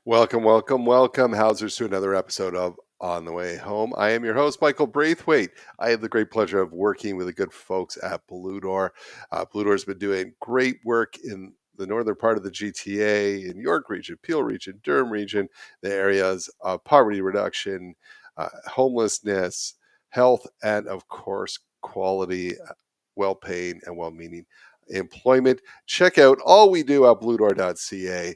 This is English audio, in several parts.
Welcome, welcome, welcome, Housers, to another episode of On the Way Home. I am your host, Michael Braithwaite. I have the great pleasure of working with the good folks at Blue Door. Blue Door has been doing great work in the northern part of the GTA, in York region, Peel region, Durham region, the areas of poverty reduction, homelessness, health, and of course, quality, well-paying, and well-meaning employment. Check out all we do at bluedoor.ca.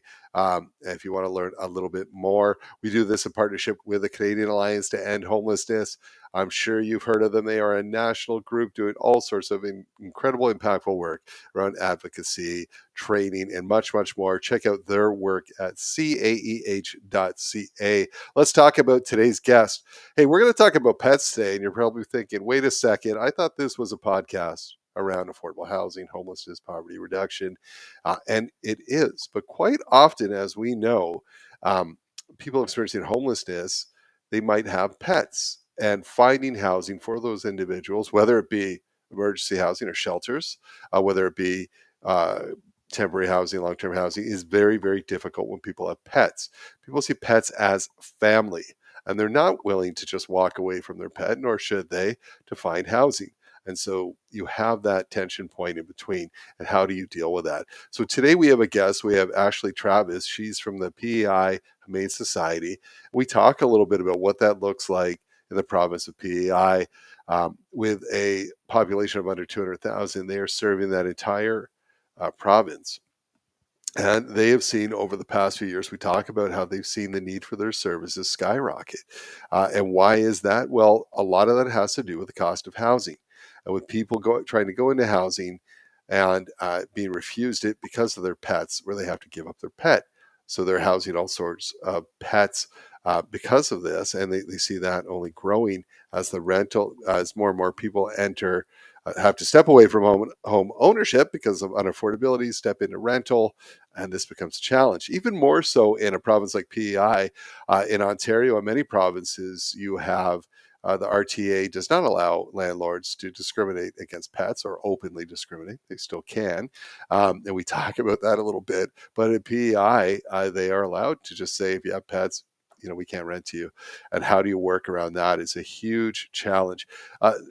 If you want to learn a little bit more, we do this in partnership with the Canadian Alliance to End Homelessness. I'm sure you've heard of them. They are a national group doing all sorts of incredible, impactful work around advocacy, training, and much, much more. Check out their work at caeh.ca. Let's talk about today's guest. Hey, we're going to talk about pets today, and you're probably thinking, wait a second, I thought this was a podcast around affordable housing, homelessness, poverty reduction. And it is. But quite often, as we know, people experiencing homelessness, they might have pets, and finding housing for those individuals, whether it be emergency housing or shelters, whether it be temporary housing, long-term housing, is very, very difficult when people have pets. People see pets as family, and they're not willing to just walk away from their pet, nor should they, to find housing. And so you have that tension point in between. And how do you deal with that? So today we have a guest. We have Ashley Travis. She's from the PEI Humane Society. We talk a little bit about what that looks like in the province of PEI. With a population of under 200,000, they are serving that entire province. And they have seen over the past few years, we talk about how they've seen the need for their services skyrocket. And why is that? Well, a lot of that has to do with the cost of housing. And with people trying to go into housing and being refused it because of their pets, where they have to give up their pet. So they're housing all sorts of pets because of this. And they see that only growing as the rental, as more and more people have to step away from home ownership because of unaffordability, step into rental, and this becomes a challenge. Even more so in a province like PEI. In Ontario and many provinces, you have the RTA does not allow landlords to discriminate against pets or openly discriminate. They still can. And we talk about that a little bit. But in PEI, they are allowed to just say, if you have pets, we can't rent to you. And how do you work around that is a huge challenge.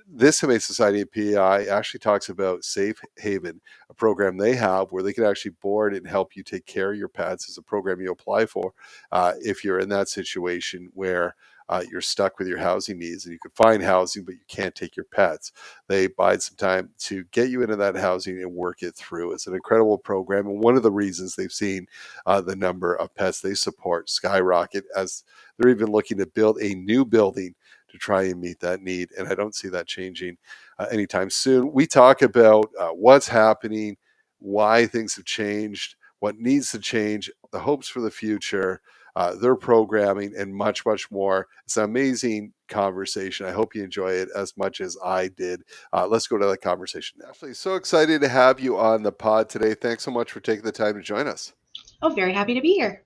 This Humane Society of PEI actually talks about Safe Haven, a program they have where they can actually board and help you take care of your pets. It's a program you apply for if you're in that situation where you're stuck with your housing needs and you can find housing, but you can't take your pets. They bide some time to get you into that housing and work it through. It's an incredible program. And one of the reasons they've seen the number of pets they support skyrocket, as they're even looking to build a new building to try and meet that need. And I don't see that changing anytime soon. We talk about what's happening, why things have changed, what needs to change, the hopes for the future, their programming, and much, much more. It's an amazing conversation. I hope you enjoy it as much as I did. Let's go to that conversation now. Ashley, so excited to have you on the pod today. Thanks so much for taking the time to join us. Oh, very happy to be here.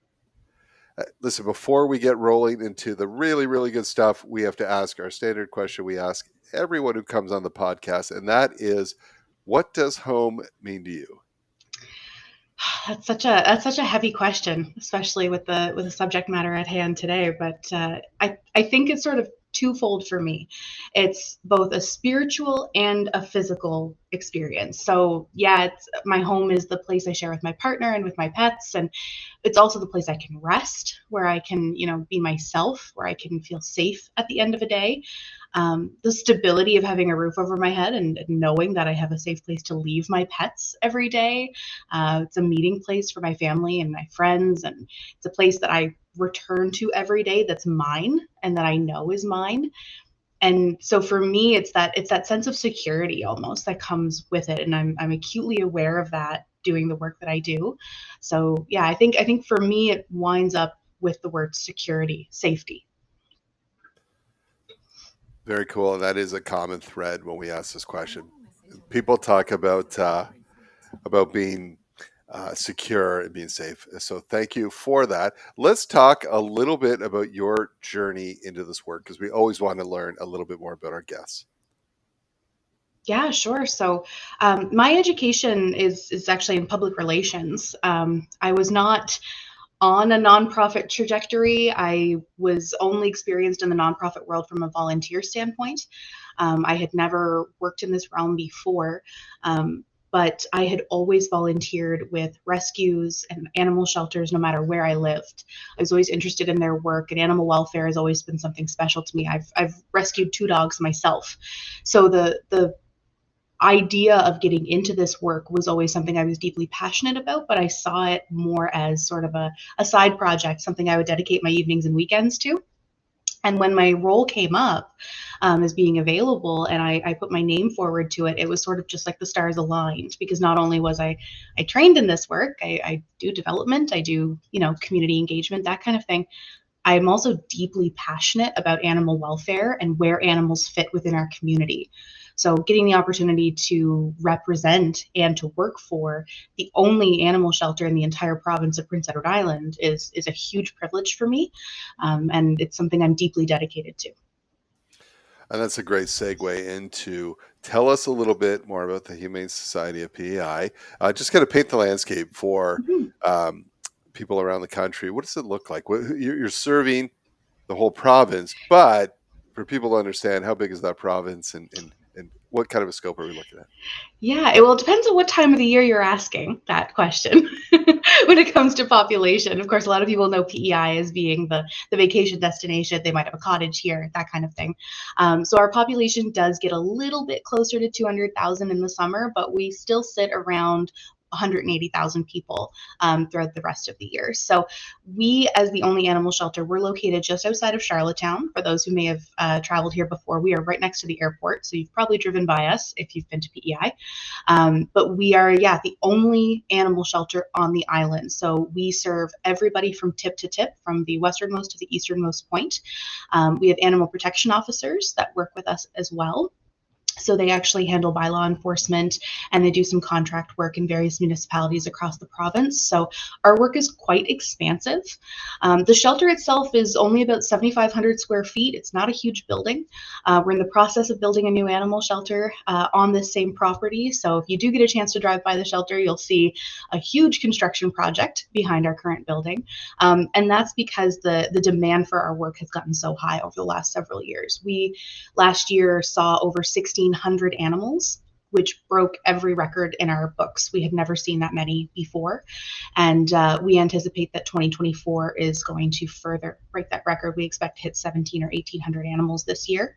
Listen, before we get rolling into the really, really good stuff, we have to ask our standard question we ask everyone who comes on the podcast, and that is, what does home mean to you? That's such a heavy question, especially with the subject matter at hand today. But I think it's sort of twofold for me. It's both a spiritual and a physical experience. So yeah, my home is the place I share with my partner and with my pets, and it's also the place I can rest, where I can be myself, where I can feel safe at the end of a day. The stability of having a roof over my head and knowing that I have a safe place to leave my pets every day. It's a meeting place for my family and my friends, and it's a place that I return to every day that's mine and that I know is mine. And so for me, it's that sense of security almost that comes with it, and I'm acutely aware of that doing the work that I do. So yeah, I think for me it winds up with the word security, safety. Very cool. And that is a common thread when we ask this question. People talk about being secure and being safe. So thank you for that. Let's talk a little bit about your journey into this work, because we always want to learn a little bit more about our guests. Yeah, sure. So my education is actually in public relations. I was not on a nonprofit trajectory. I was only experienced in the nonprofit world from a volunteer standpoint. I had never worked in this realm before, but I had always volunteered with rescues and animal shelters no matter where I lived. I was always interested in their work, and animal welfare has always been something special to me. I've rescued 2 dogs myself. So the idea of getting into this work was always something I was deeply passionate about, but I saw it more as sort of a side project, something I would dedicate my evenings and weekends to. And when my role came up as being available and I put my name forward to it, it was sort of just like the stars aligned, because not only was I trained in this work, I do development, I do, community engagement, that kind of thing. I'm also deeply passionate about animal welfare and where animals fit within our community. So getting the opportunity to represent and to work for the only animal shelter in the entire province of Prince Edward Island is a huge privilege for me, and it's something I'm deeply dedicated to. And that's a great segue into tell us a little bit more about the Humane Society of PEI. Just kind of paint the landscape for Mhm. um, people around the country. What does it look like? You're serving the whole province, but for people to understand, how big is that province, and what kind of a scope are we looking at? Yeah, well, it depends on what time of the year you're asking that question when it comes to population. Of course, a lot of people know PEI as being the vacation destination. They might have a cottage here, that kind of thing. So our population does get a little bit closer to 200,000 in the summer, but we still sit around 180,000 people throughout the rest of the year. So we, as the only animal shelter, we're located just outside of Charlottetown. For those who may have traveled here before, we are right next to the airport. So you've probably driven by us if you've been to PEI. But we are, yeah, the only animal shelter on the island. So we serve everybody from tip to tip, from the westernmost to the easternmost point. We have animal protection officers that work with us as well. So they actually handle bylaw enforcement, and they do some contract work in various municipalities across the province. So our work is quite expansive. The shelter itself is only about 7,500 square feet. It's not a huge building. We're in the process of building a new animal shelter on this same property. So if you do get a chance to drive by the shelter, you'll see a huge construction project behind our current building. And that's because the demand for our work has gotten so high over the last several years. We last year saw over 1,600 animals, which broke every record in our books. We had never seen that many before. And we anticipate that 2024 is going to further break that record. We expect to hit 17 or 1,800 animals this year.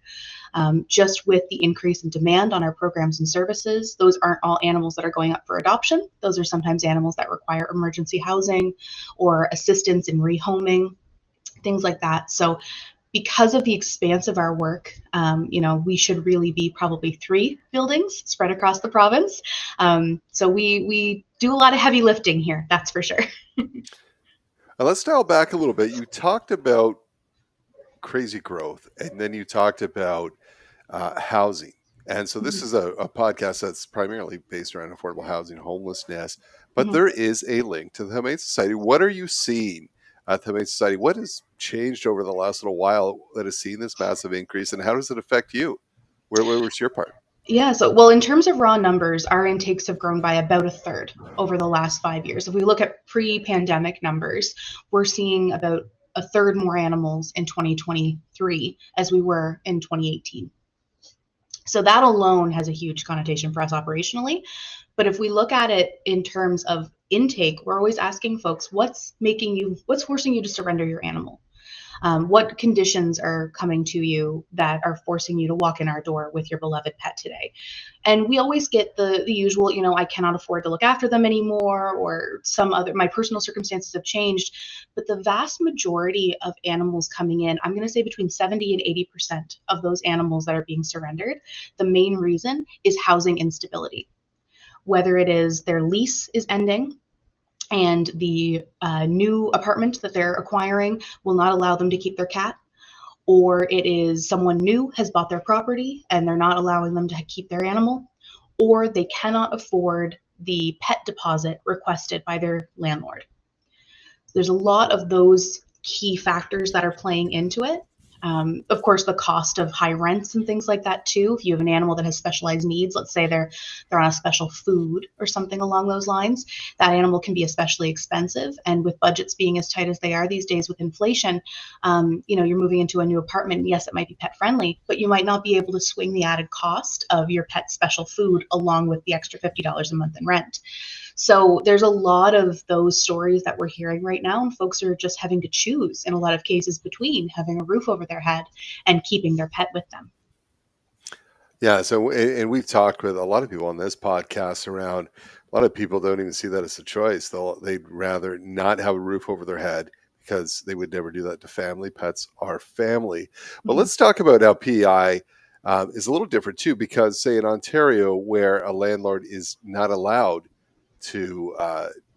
Just with the increase in demand on our programs and services, those aren't all animals that are going up for adoption. Those are sometimes animals that require emergency housing or assistance in rehoming, things like that. So because of the expanse of our work, we should really be probably 3 buildings spread across the province. So we do a lot of heavy lifting here, that's for sure. Let's dial back a little bit. You talked about crazy growth, and then you talked about housing. And so this is a podcast that's primarily based around affordable housing, homelessness, but Mhm. there is a link to the Humane Society. What are you seeing at the Humane Society? What has changed over the last little while that has seen this massive increase, and how does it affect you? Where's your part? Yeah, so well, in terms of raw numbers, our intakes have grown by about a third over the last 5 years. If we look at pre-pandemic numbers, we're seeing about a third more animals in 2023 as we were in 2018. So that alone has a huge connotation for us operationally. But if we look at it in terms of intake, we're always asking folks, what's forcing you to surrender your animal? What conditions are coming to you that are forcing you to walk in our door with your beloved pet today? And we always get the usual, I cannot afford to look after them anymore, or my personal circumstances have changed. But the vast majority of animals coming in, I'm going to say between 70 and 80% of those animals that are being surrendered, the main reason is housing instability. Whether it is their lease is ending, and the new apartment that they're acquiring will not allow them to keep their cat, or it is someone new has bought their property and they're not allowing them to keep their animal, or they cannot afford the pet deposit requested by their landlord. There's a lot of those key factors that are playing into it. Of course, the cost of high rents and things like that too. If you have an animal that has specialized needs, let's say they're on a special food or something along those lines, that animal can be especially expensive. And with budgets being as tight as they are these days with inflation, you're moving into a new apartment. And yes, it might be pet friendly, but you might not be able to swing the added cost of your pet's special food along with the extra $50 a month in rent. So there's a lot of those stories that we're hearing right now, and folks are just having to choose in a lot of cases between having a roof over their head and keeping their pet with them. Yeah. So, and we've talked with a lot of people on this podcast around. A lot of people don't even see that as a choice. They'd rather not have a roof over their head because they would never do that to family. Pets are family. But let's talk about how PEI is a little different too, because say in Ontario, where a landlord is not allowed to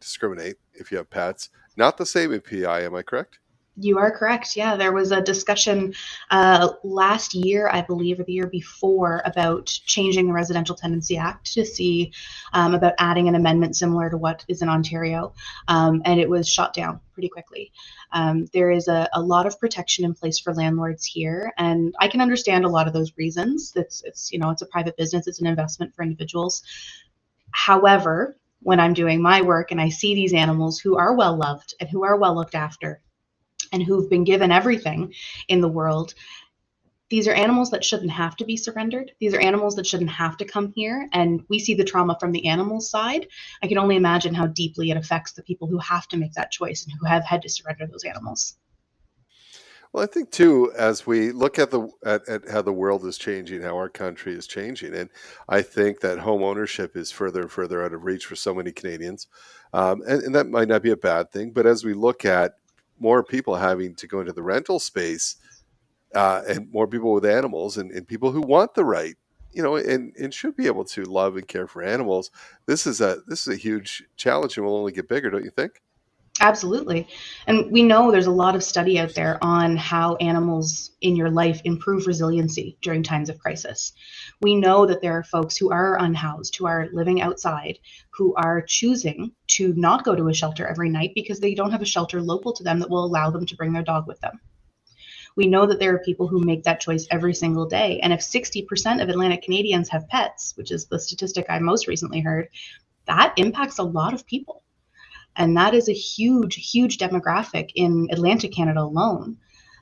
discriminate if you have pets, not the same in PEI. Am I correct? You are correct. Yeah, there was a discussion last year, I believe, or the year before, about changing the Residential Tenancy Act to see about adding an amendment similar to what is in Ontario, and it was shot down pretty quickly. There is a lot of protection in place for landlords here, and I can understand a lot of those reasons. It's a private business, it's an investment for individuals. However, when I'm doing my work and I see these animals who are well loved and who are well looked after, and who've been given everything in the world, these are animals that shouldn't have to be surrendered. These are animals that shouldn't have to come here. And we see the trauma from the animal side. I can only imagine how deeply it affects the people who have to make that choice and who have had to surrender those animals. Well, I think too, as we look at at how the world is changing, how our country is changing, and I think that home ownership is further and further out of reach for so many Canadians, and that might not be a bad thing. But as we look at more people having to go into the rental space, and more people with animals, and people who want the right, and should be able to love and care for animals, this is a huge challenge, and will only get bigger, don't you think? Absolutely. And we know there's a lot of study out there on how animals in your life improve resiliency during times of crisis. We know that there are folks who are unhoused, who are living outside, who are choosing to not go to a shelter every night because they don't have a shelter local to them that will allow them to bring their dog with them. We know that there are people who make that choice every single day. And if 60% of Atlantic Canadians have pets, which is the statistic I most recently heard, that impacts a lot of people. And that is a huge, huge demographic in Atlantic Canada alone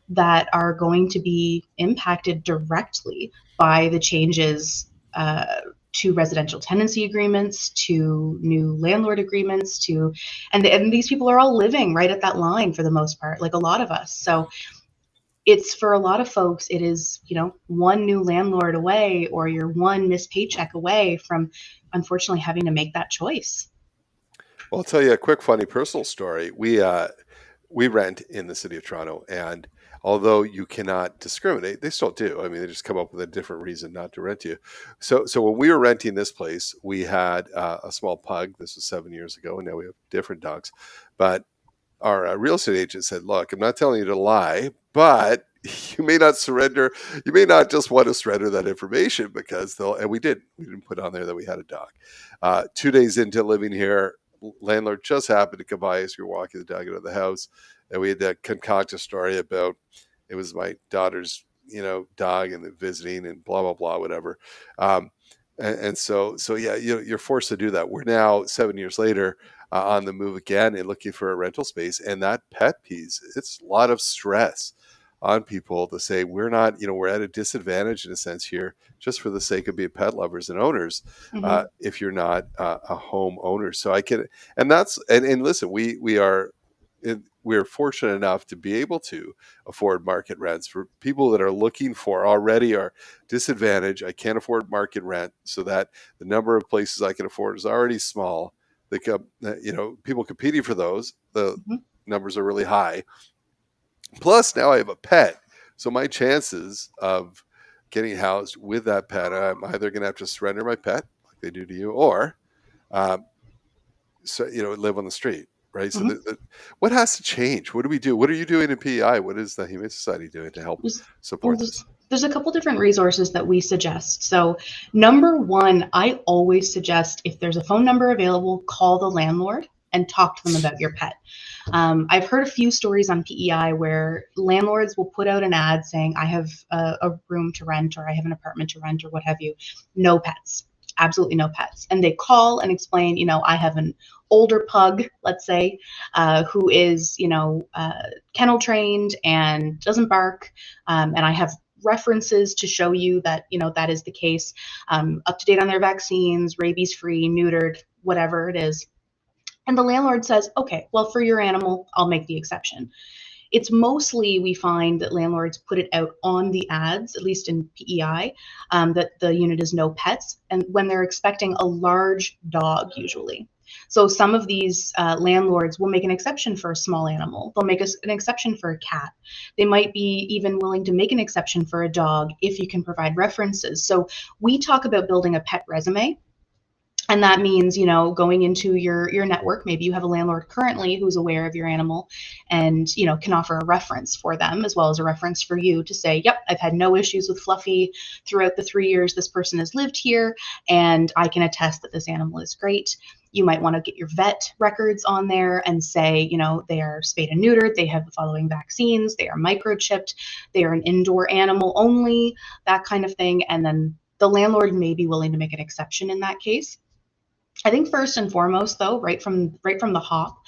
that are going to be impacted directly by the changes to residential tenancy agreements, to new landlord agreements, and these people are all living right at that line for the most part, like a lot of us. So it's, for a lot of folks, it is, one new landlord away, or you're one missed paycheck away from unfortunately having to make that choice. Well, I'll tell you a quick, funny personal story. We rent in the city of Toronto, and although you cannot discriminate, they still do. I mean, they just come up with a different reason not to rent you. So when we were renting this place, we had a small pug. This was 7 years ago, and now we have different dogs. But our real estate agent said, "Look, I'm not telling you to lie, but you may not surrender. You may not just want to surrender that information because they'll." And we didn't. We didn't put on there that we had a dog. 2 days into living here, landlord just happened to come by as we were walking the dog out of the house, and we had to concoct a story about it was my daughter's, dog, and visiting, and blah blah blah, whatever. And so yeah, you're forced to do that. We're now 7 years later, on the move again and looking for a rental space, and that pet piece, it's a lot of stress on people to say we're not, we're at a disadvantage in a sense here, just for the sake of being pet lovers and owners, Mm-hmm. if you're not a home owner. So I can, and listen, we're fortunate enough to be able to afford market rents. For people that are looking for, already are disadvantaged, I can't afford market rent, so that the number of places I can afford is already small. People competing for those, the Mm-hmm. numbers are really high. Plus, now I have a pet, so my chances of getting housed with that pet, I'm either going to have to surrender my pet, like they do to you, or live on the street, right? So, Mm-hmm. what has to change? What do we do? What are you doing in PEI? What is the Humane Society doing to help There's, well, support there's, this? there's a couple different resources that we suggest. So, number one, I always suggest, if there's a phone number available, call the landlord. and talk to them about your pet. I've heard a few stories on PEI where landlords will put out an ad saying, I have a room to rent, or I have an apartment to rent, or what have you. No pets, absolutely no pets. And they call and explain, I have an older pug, let's say, who is, kennel trained and doesn't bark. And I have references to show you that, that is the case, up to date on their vaccines, rabies free, neutered, whatever it is. And the landlord says, okay, well, for your animal, I'll make the exception. It's mostly, we find that landlords put it out on the ads, at least in PEI, that the unit is no pets, and when they're expecting a large dog, usually. So some of these landlords will make an exception for a small animal. They'll make an exception for a cat. They might be even willing to make an exception for a dog if you can provide references. So we talk about building a pet resume. And that means, going into your network, maybe you have a landlord currently who's aware of your animal and, can offer a reference for them as well as a reference for you to say, yep, I've had no issues with Fluffy throughout the 3 years this person has lived here, and I can attest that this animal is great. You might want to get your vet records on there and say, they are spayed and neutered, they have the following vaccines, they are microchipped, they are an indoor animal only, that kind of thing. And then the landlord may be willing to make an exception in that case. I think first and foremost, though, right from the hop,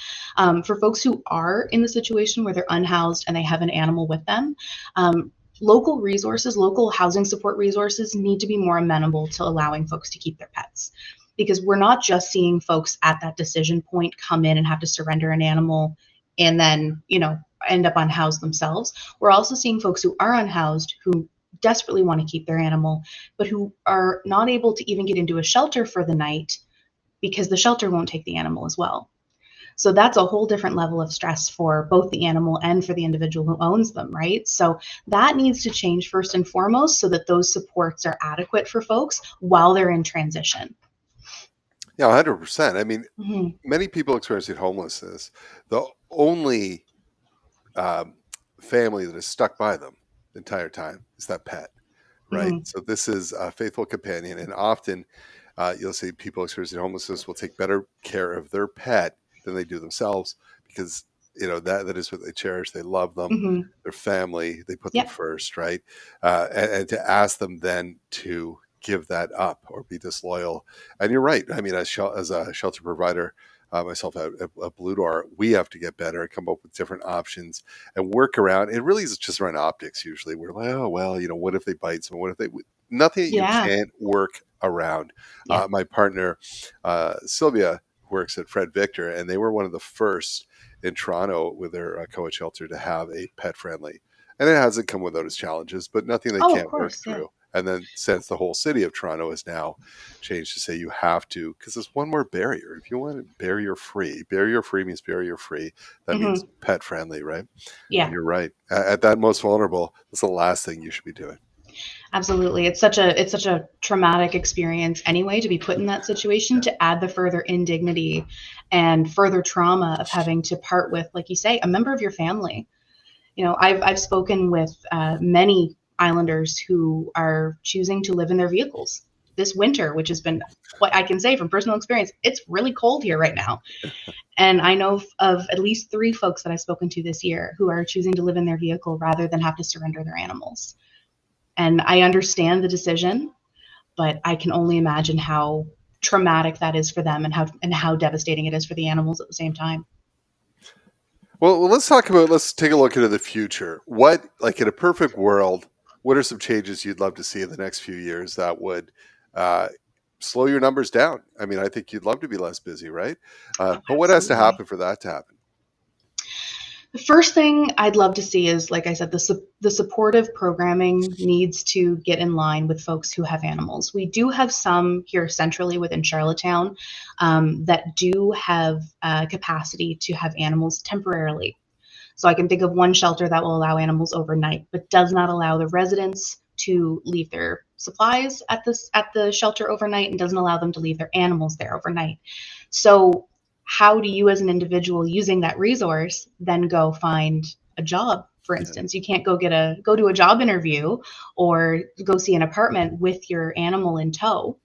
for folks who are in the situation where they're unhoused and they have an animal with them, local resources, local housing support resources need to be more amenable to allowing folks to keep their pets. Because we're not just seeing folks at that decision point come in and have to surrender an animal and then, end up unhoused themselves. We're also seeing folks who are unhoused who desperately want to keep their animal, but who are not able to even get into a shelter for the night because the shelter won't take the animal as well. So that's a whole different level of stress for both the animal and for the individual who owns them, right? So that needs to change first and foremost so that those supports are adequate for folks while they're in transition. Yeah, 100%. I mean, many people experiencing homelessness, the only family that is stuck by them the entire time is that pet, right? So this is a faithful companion, and often you'll see people experiencing homelessness will take better care of their pet than they do themselves because that is what they cherish. They love them, their family. They put them first, right? And to ask them then to give that up or be disloyal. And you're right. I mean, as a shelter provider, myself at Blue Door, we have to get better and come up with different options and work around. It really is just around optics. Usually, we're like, oh well, what if they bite someone? What if they? Nothing you can't work around. My partner, Sylvia, works at Fred Victor, and they were one of the first in Toronto with their co-ed shelter to have a pet friendly. And it hasn't come without its challenges, but nothing they can't work through. And then since the whole city of Toronto has now changed to say you have to, because there's one more barrier. If you want it barrier free means barrier free. That means pet friendly, right? Yeah. And you're right. At that most vulnerable, that's the last thing you should be doing. Absolutely. It's such a traumatic experience anyway to be put in that situation, to add the further indignity and further trauma of having to part with, like you say, a member of your family. I've spoken with many Islanders who are choosing to live in their vehicles this winter, which has been, what I can say from personal experience, it's really cold here right now. And I know of at least 3 folks that I've spoken to this year who are choosing to live in their vehicle rather than have to surrender their animals. And I understand the decision, but I can only imagine how traumatic that is for them and how devastating it is for the animals at the same time. Well, let's take a look into the future. What, like in a perfect world, what are some changes you'd love to see in the next few years that would slow your numbers down? I mean, I think you'd love to be less busy, right? But what has to happen for that to happen? The first thing I'd love to see is, like I said, the supportive programming needs to get in line with folks who have animals. We do have some here centrally within Charlottetown that do have capacity to have animals temporarily. So I can think of one shelter that will allow animals overnight, but does not allow the residents to leave their supplies at the shelter overnight, and doesn't allow them to leave their animals there overnight. So how do you as an individual using that resource then go find a job? For instance, you can't go to a job interview or go see an apartment with your animal in tow.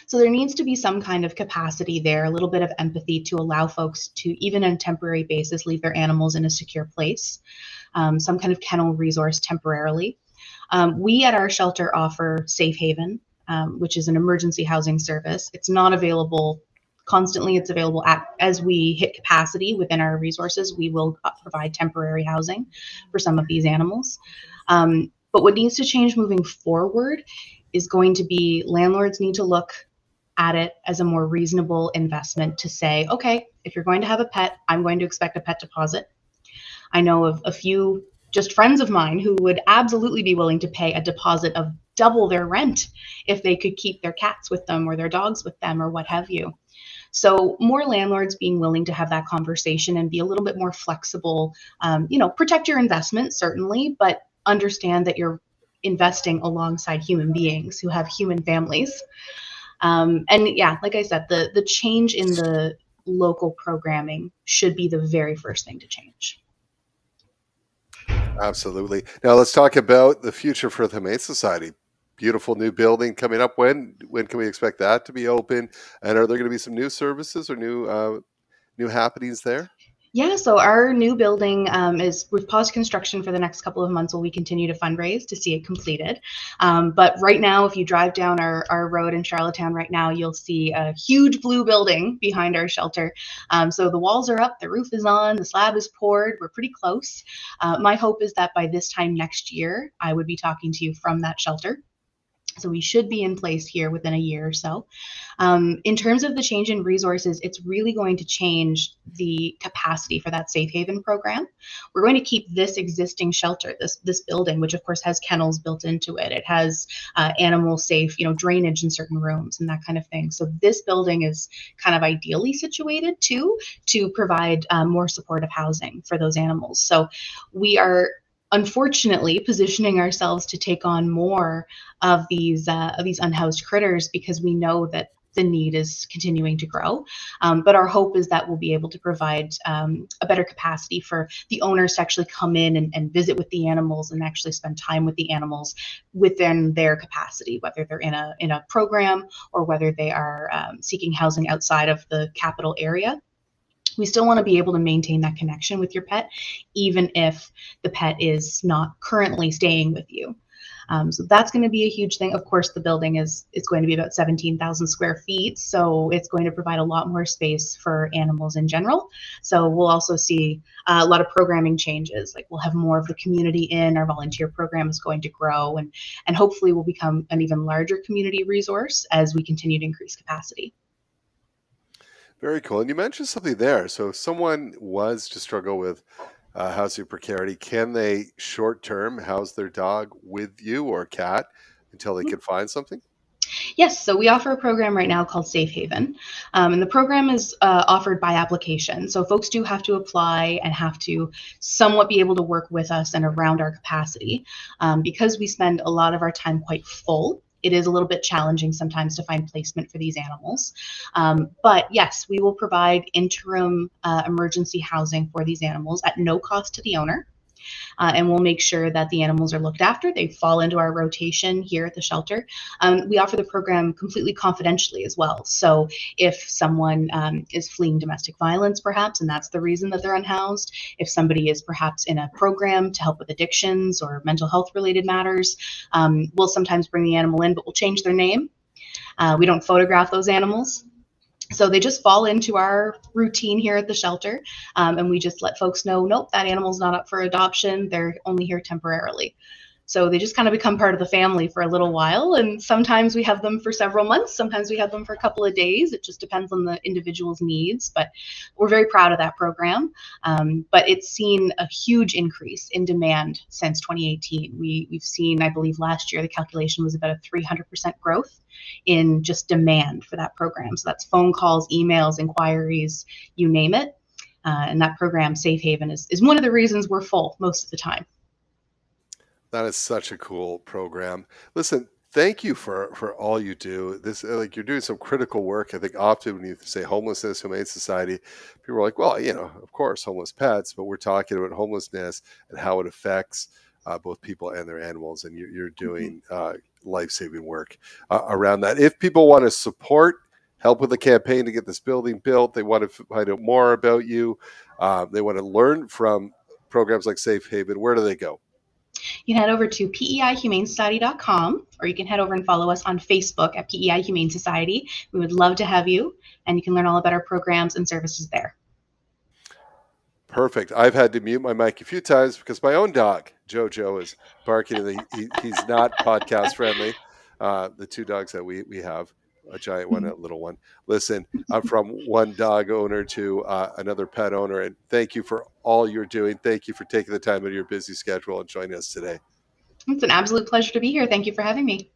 So there needs to be some kind of capacity there, a little bit of empathy to allow folks to, even on a temporary basis, leave their animals in a secure place, some kind of kennel resource temporarily. We at our shelter offer Safe Haven, which is an emergency housing service. It's not available constantly. It's available as we hit capacity within our resources. We will provide temporary housing for some of these animals. But what needs to change moving forward is going to be landlords need to look at it as a more reasonable investment to say, okay, if you're going to have a pet, I'm going to expect a pet deposit. I know of a few just friends of mine who would absolutely be willing to pay a deposit of double their rent if they could keep their cats with them or their dogs with them or what have you. So more landlords being willing to have that conversation and be a little bit more flexible, protect your investment certainly, but understand that you're investing alongside human beings who have human families. And yeah, like I said, the change in the local programming should be the very first thing to change. Absolutely. Now let's talk about the future for the Humane Society. Beautiful new building coming up. When can we expect that to be open? And are there going to be some new services or new happenings there? Yeah, so our new building we've paused construction for the next couple of months while we continue to fundraise to see it completed. But right now, if you drive down our road in Charlottetown right now, you'll see a huge blue building behind our shelter. So the walls are up, the roof is on, the slab is poured, we're pretty close. My hope is that by this time next year, I would be talking to you from that shelter. So we should be in place here within a year or so. In terms of the change in resources, it's really going to change the capacity for that Safe Haven program. We're going to keep this existing shelter, this building, which of course has kennels built into it. It has animal safe, drainage in certain rooms and that kind of thing. So this building is kind of ideally situated to provide more supportive housing for those animals. So we are unfortunately positioning ourselves to take on more of these unhoused critters because we know that the need is continuing to grow. But our hope is that we'll be able to provide a better capacity for the owners to actually come in and visit with the animals and actually spend time with the animals within their capacity, whether they're in a program or whether they are seeking housing outside of the capital area. We still want to be able to maintain that connection with your pet, even if the pet is not currently staying with you. So that's going to be a huge thing. Of course, the building is going to be about 17,000 square feet, so it's going to provide a lot more space for animals in general. So we'll also see a lot of programming changes. Like we'll have more of the community in. Our volunteer program is going to grow, and hopefully will become an even larger community resource as we continue to increase capacity. Very cool. And you mentioned something there. So if someone was to struggle with housing precarity, can they short term house their dog with you or cat until they can find something? Yes, so we offer a program right now called Safe Haven, and the program is offered by application. So folks do have to apply and have to somewhat be able to work with us and around our capacity. Because we spend a lot of our time quite full, it is a little bit challenging sometimes to find placement for these animals. But yes, we will provide interim emergency housing for these animals at no cost to the owner. And we'll make sure that the animals are looked after. They fall into our rotation here at the shelter. We offer the program completely confidentially as well. So if someone is fleeing domestic violence, perhaps, and that's the reason that they're unhoused, if somebody is perhaps in a program to help with addictions or mental health related matters, we'll sometimes bring the animal in, but we'll change their name. We don't photograph those animals. So they just fall into our routine here at the shelter, and we just let folks know, nope, that animal's not up for adoption. They're only here temporarily. So they just kind of become part of the family for a little while. And sometimes we have them for several months. Sometimes we have them for a couple of days. It just depends on the individual's needs. But we're very proud of that program. But it's seen a huge increase in demand since 2018. We've seen, I believe last year, the calculation was about a 300% growth in just demand for that program. So that's phone calls, emails, inquiries, you name it. And that program, Safe Haven, is one of the reasons we're full most of the time. That is such a cool program. Listen, thank you for all you do. This like you're doing some critical work. I think often when you say homelessness, Humane Society, people are like, well, of course, homeless pets, but we're talking about homelessness and how it affects both people and their animals. And you're Mm-hmm. doing life-saving work around that. If people want to support, help with the campaign to get this building built, they want to find out more about you, they want to learn from programs like Safe Haven, where do they go? You can head over to PEIHumaneSociety.com, or you can head over and follow us on Facebook at PEI Humane Society. We would love to have you, and you can learn all about our programs and services there. Perfect. I've had to mute my mic a few times because my own dog, Jojo, is barking, and he's not podcast friendly. The two dogs that we have, a giant one and a little one. Listen, I'm from one dog owner to another pet owner, and thank you for all you're doing. Thank you for taking the time out of your busy schedule and joining us today. It's an absolute pleasure to be here. Thank you for having me.